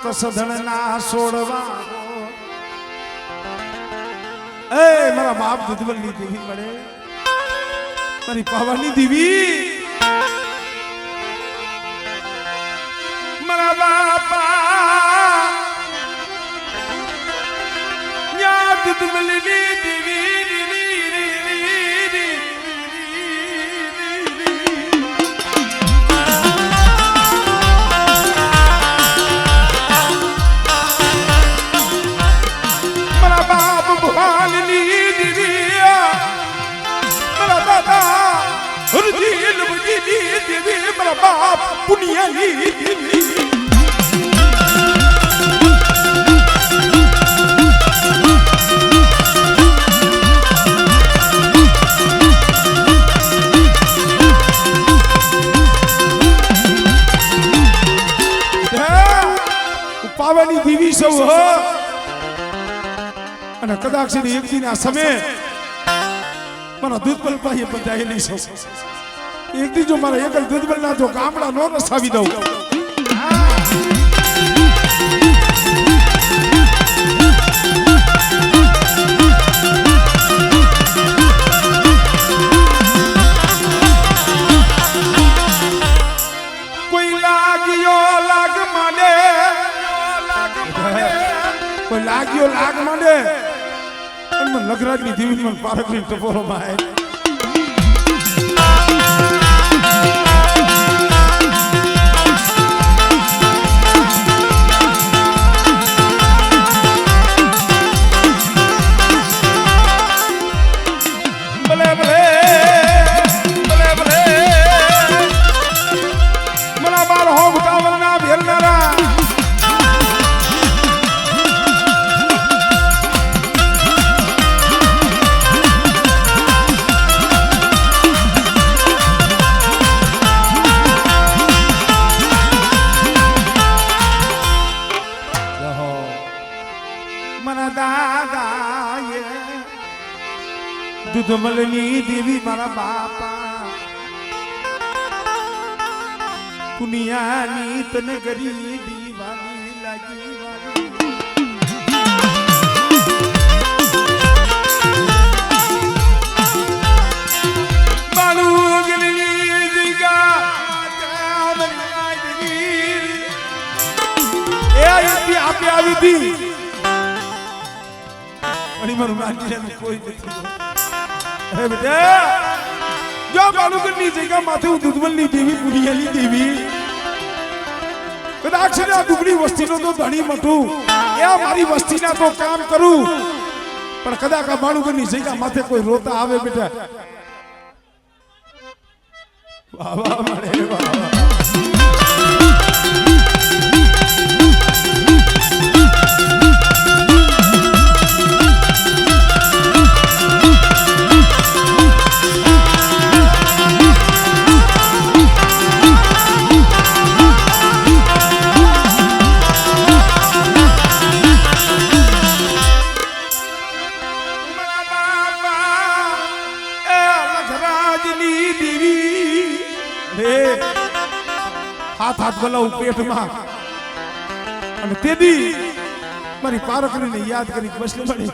કસધણ ના છોડવા એ મારા બાપ દુધવલની દેવી મળે મારી પાવાની દેવી મારા બાપા યા દુધવલની દેવી बाप पुनियाली પાવાની દેવી સૌ હો અને કદાચ એક દિન આ સમય મારા દૂધપલ પાસે બધાય નહીં સૌ એક દી જો મારા એકલ દૂધબલ ના જો ગામડા નો રસાવી દઉં કોઈ લાગ્યો લાગ માંડે કોઈ લાગ્યો લાગ માંડે અને લગરાજ ની દેવી મને પારક ની ટપોરો માં દુધમલની દેવી મારા બાપા પુનિયાની તને ગરી દીવાની લાગી આપે આવી હતી મારું માનજી કોઈ નથી બેટા જો બાલુકરની જગ્યા માથે હું દુધવલની દેવી પુનિયાની દેવી કદાચ આ દુબળી વસ્તીનો તો ધણી મઠું એ મારી વસ્તીના તો કામ કરું પણ કદાચ આ બાલુકરની જગ્યા માથે કોઈ રોતા આવે બેટા વાહ વાહ મળે વાહ હાથ હાથ ગલાવ પેટમાં અને તેદી મારી પારકરીને યાદ કરી બસ મળી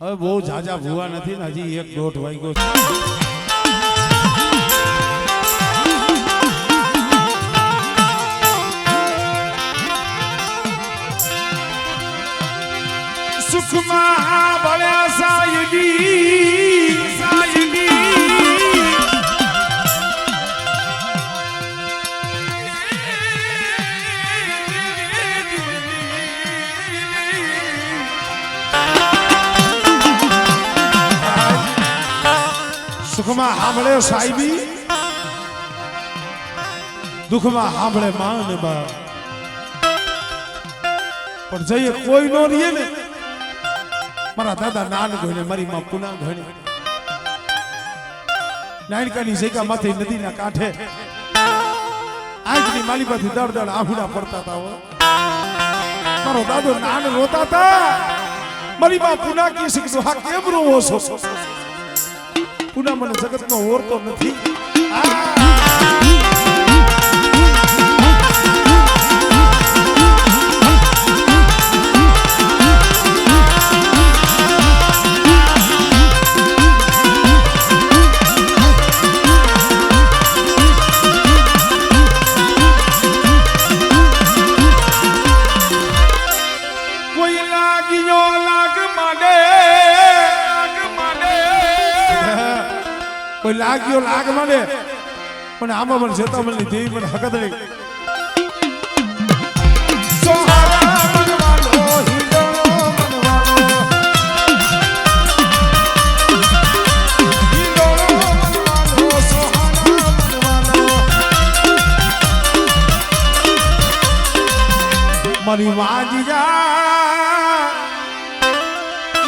હવે બહુ ઝાઝા ભૂવા નથી ને હજી 1-1.5 વાગ્યો સુખમાં ભળ્યા સાયડી સાયડી સુખમાં સાંભળે સાહેબી, દુઃખમાં સાંભળે માં ને બા. પણ જઈએ કોઈ નો રહીએ ને, મારા દાદા નાન ઘોઈને, મારી માં પુના ઘોઈને, નાનકાની જગ્યા માથે નદીના કાંઠે આંખની માલિકાથી દળ દળ આહુડા પડતા હતા. મારો દાદો નાન રોતા હતા. મારી માં પુના કી શીખતો, હા કેમ રોવો છો? પુના મને જગતનો ઓરતો નથી. કોઈ લાગ્યો લાગ મને, પણ આમાં મને જતા મને દેવી મને હકદડી. મારી વાજીજા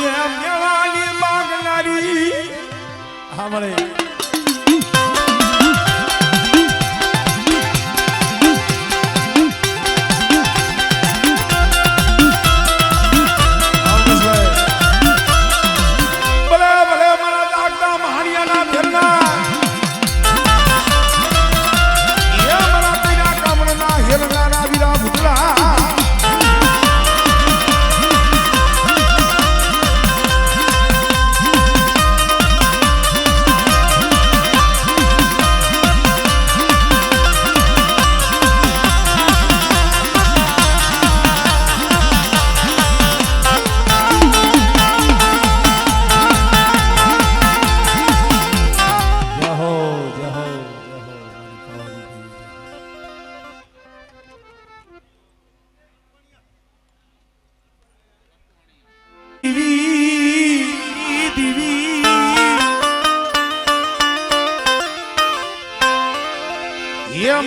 એમ કેવાની માગનારી હા મળે.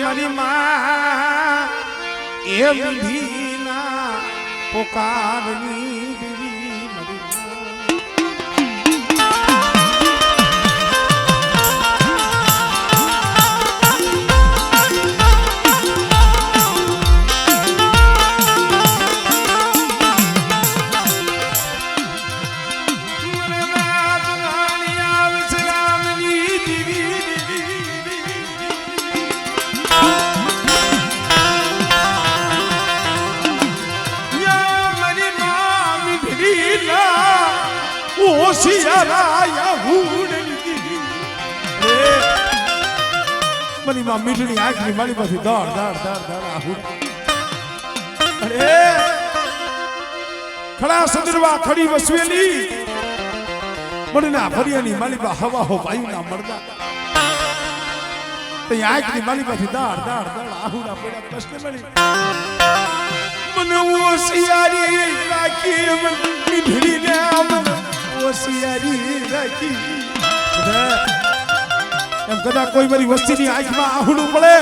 મારી માં એ વિધિના પોકારની દેવી મારી મારી માં મીઠડી આંખની મારી પાસે દોડ દોડ દોડ દોડ આહુડ. અરે ખડા સંદર્ભા ખડી વસવેલી મડીના ફરિયાની માલિકા હવા હો વાયુના મળદા તે આંખની માલી પાસે દોડ દોડ દોડ આહુડા પડ્યા કષ્ટ મળી. મને ઓસિયારી રાખી મીઠડીને ઓસિયારી રાખી એમ કદાચ કોઈ મારી વસ્તીની આંખમાં આહુડું પડે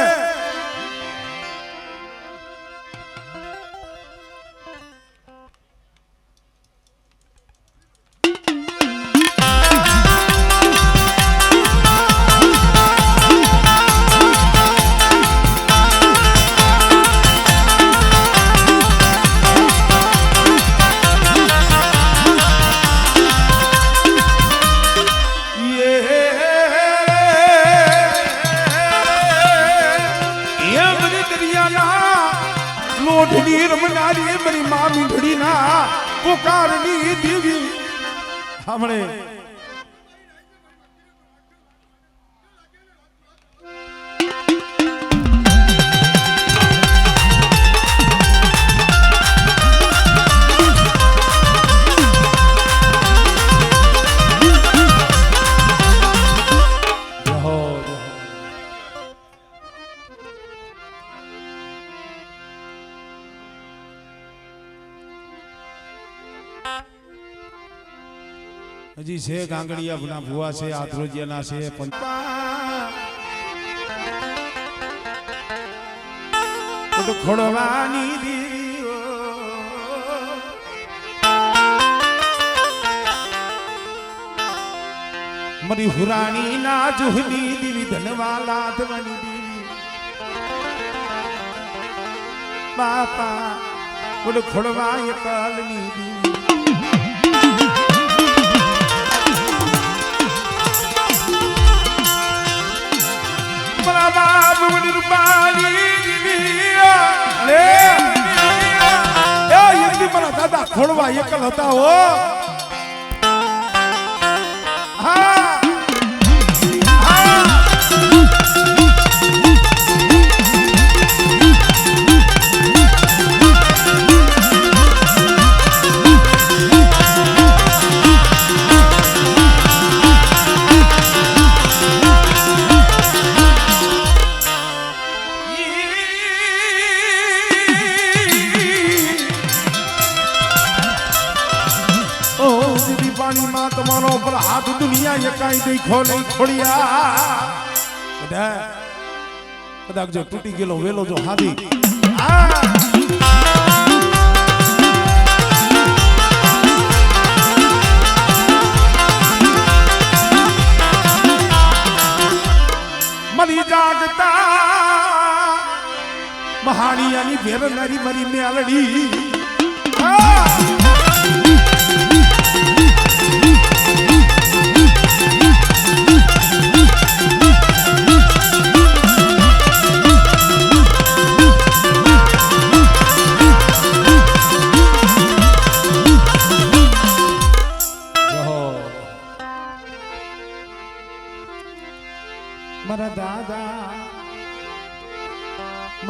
રમનારી મારી માં મીઠડીના પુકારની દેવી હમણે હજી છે ગાંગડિયા ના ભુવા છે આધ્રોજિયાના છે પણ ખોડવાની દીવો મરી હુરાણી ના જુહની દીવી ધનવાલા ધવાની દીવી બાપા બોલ ખોડવા એકલની દીવી બાપ બોલ રૂપાલી મારા દાદા ખોડવા એકલ હતા હો તમારો પર હાથ દુનિયા એકાઈ દઈ ખોલે ખોડિયા કદાચ જો તૂટી ગયેલો વેલો જો હાથી મરી જાગતા મહાણિયાની ભેર નરી મરી મેલડી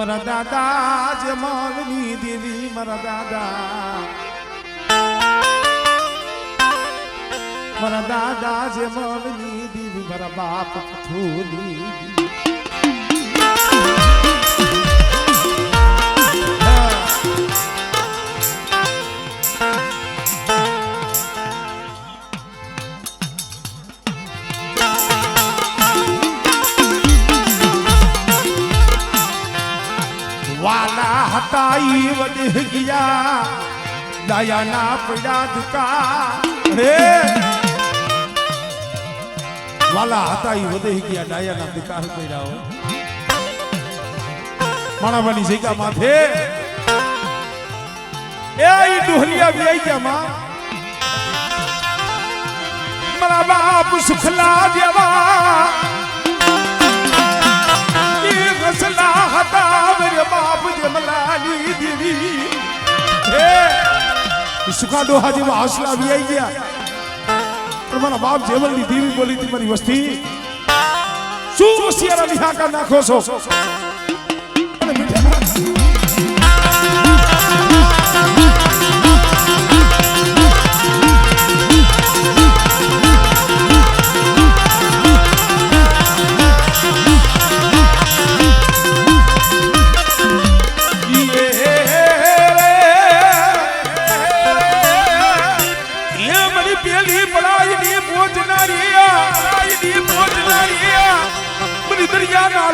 મારા દાદા જમાલની દેવી મારા દાદા જમાલની દેવી મારા બાપ પથુની વાલા હતા ઈ વડે ગયા દયાના પડ્યા દુકા રે વાલા હતા ઈ વડે ગયા દયાના દુકા પડ્યા હો માણાવાની જગ્યા માથે એ ઈ ડોહલિયા વેઈ ગયા માં મારા બાપ સુખલા દેવા રસલા હતા મેરે બાપ જમલાની દેવી હે સુખા ડોહા જેવા હાસલા વી આવી ગયા પણ મારા બાપ જેમલની દેવી બોલી હતી મારી વસ્તી શું હોશિયારા નિહાકા નાખો છો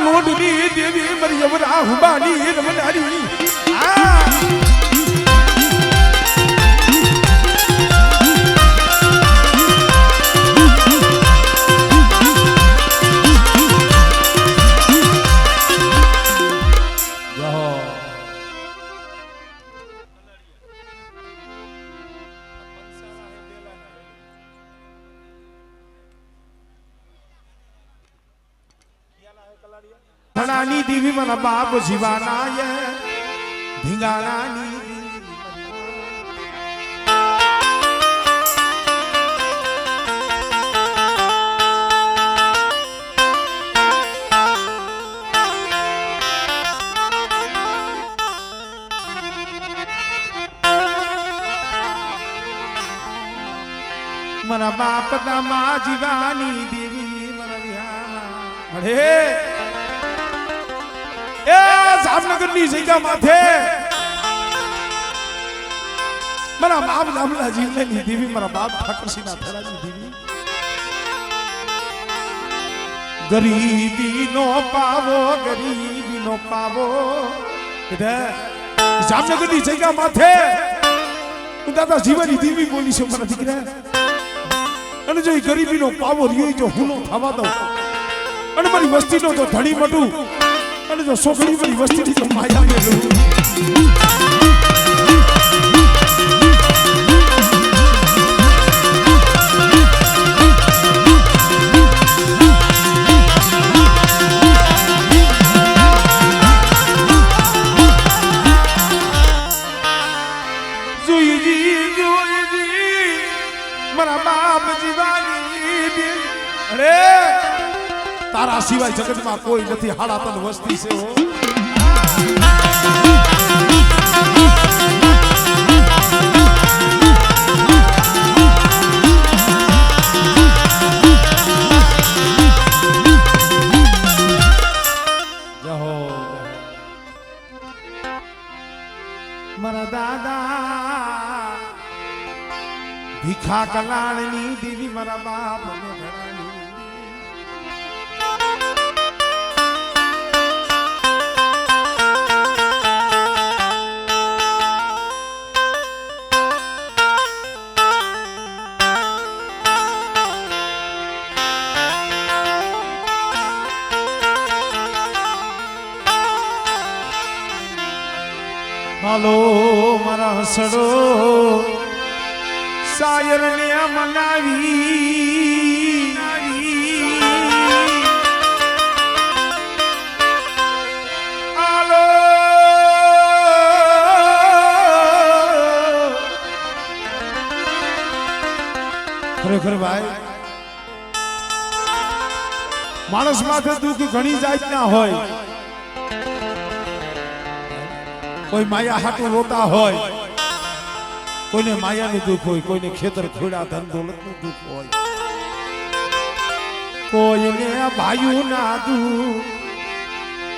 લોડની દેવી મરી યમરા હુબાની રમનારી ભણાની દેવી મારા બાપ જીવાના ધીંગાણાની મારા બાપ ના મા જીવાની દેવી મારા વિહામાં અરે એ જામનગર ની જગ્યા માથે મારા બાપ દામલા જીવલેની દેવી મારા બાપ ઠાકરસિંહના થરાની દેવી ગરીબી નો પાવો જામનગરની જગ્યા માથે હું દાદા જીવનની દેવી બોલી છે મારા દીકરા અને જો એ ગરીબીનો પાવો રહ્યો જો હું નો થવા દઉં અને મારી વસ્તીનો જો ધણી મટું અને જો સોખડી મારી વસ્તીની જો માયા મેળવું તારા સિવાય જગતમાં કોઈ નથી હાડા તન વસ્તી છે હો જહો મારા દાદા ભીખા કલાણની દેવી મારા બાપ હાલો મારા હસડો સાયર ને મનાવી હાલો ખરેખર ભાઈ માણસ માથે દુઃખ ઘણી જાતના હોય કોઈ માયા હાટું રોતા હોય કોઈને માયાનું દુઃખ હોય કોઈને ખેતર ખોડા ધન દોલતનું દુઃખ હોય કોઈને ભાઈયું ના દુઃખ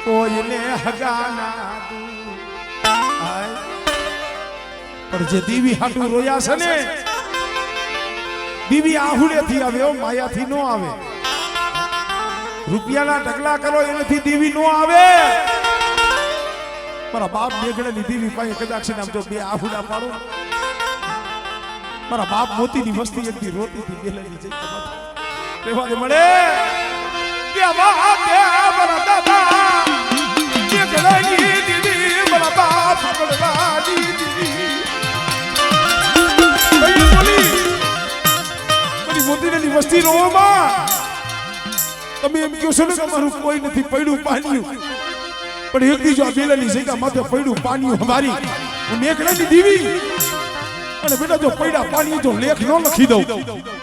કોઈને હગા ના દુઃખ પણ જે દેવી હાટું રોયા છે ને દેવી આહુડેથી આવે માયાથી નો આવે રૂપિયાના ઢગલા કરો એનાથી દેવી નો આવે મારા બાપ મેઘડાની દેવી પાસે કદાચ નામ જો બે આહુડા પાડો મારા બાપ મોતીની વસ્તી એકથી રોતી થી બેલાની જઈ રહેવા દે મળે કે બાપ કે મારા દાદા મેઘડાની દેવી મારા બાપ મેઘડાની દેવી ભાઈ બોલી મારી મોતીની વસ્તી રોમાં તમે એમ કહો છો ને કે મારું કોઈ નથી પડ્યું પાણ્યું પણ એક દી જો આ બેલાની જગ્યા માથે પડ્યું પાણીયું હમારી હું મેઘડાની દેવી અને બેટા જો પડ્યા પાણી જો લેખ ન લખી દઉં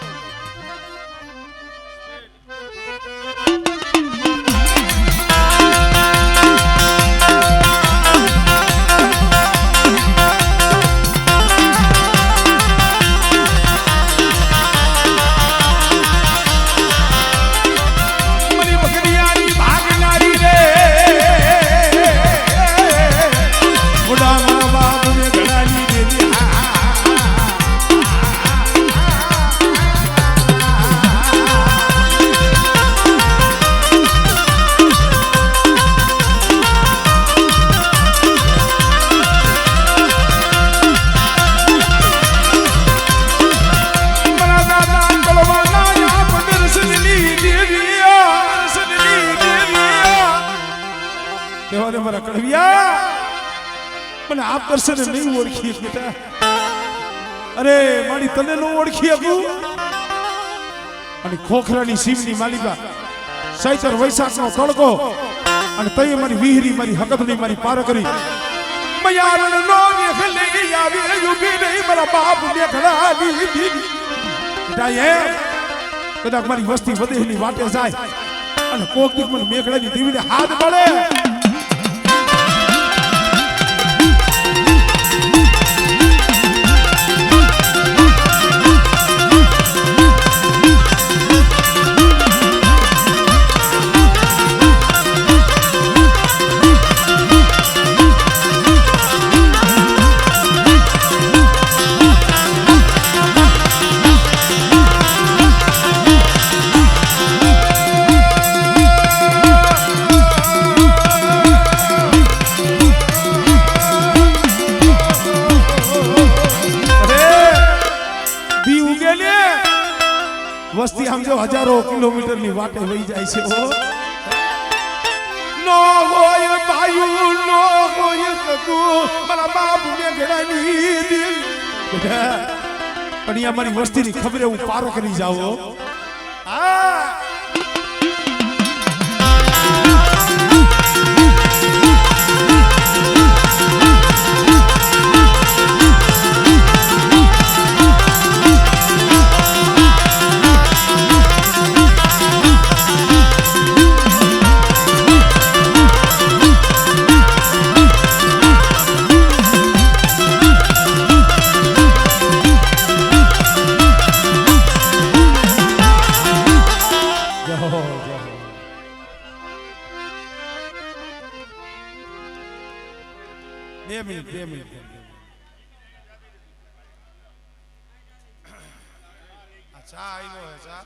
મને આપ દર્શન નહીં ઓળખી બેટા અરે મારી તને નો ઓળખી શકું અને ખોખરાની સીમની માલિકા સૈતર વૈશાખનો તડકો અને તઈ મારી વિહરી મારી હકતની મારી પાર કરી મયારણ નો મેઘલી આવે યુગી નહીં મારા બાપ મેઘલાની દીદી બેટા એ કદાચ મારી વસ્તી વધેલી વાટે જાય અને કોક દીક મને મેઘલાની દેવીને હાથ મળે હજારો કિલોમીટરની વાટે વહી જાય છે ઓ નો હોય બાયું નો હોય સગુ મારા બાપ ને ઘડાની દિલ બેટા પણ અહીંયા મારી વસ્તીની ખબરે હું પારો કરી જાઉં હા બે મિનિટ અચ્છા આવ્યો હે સા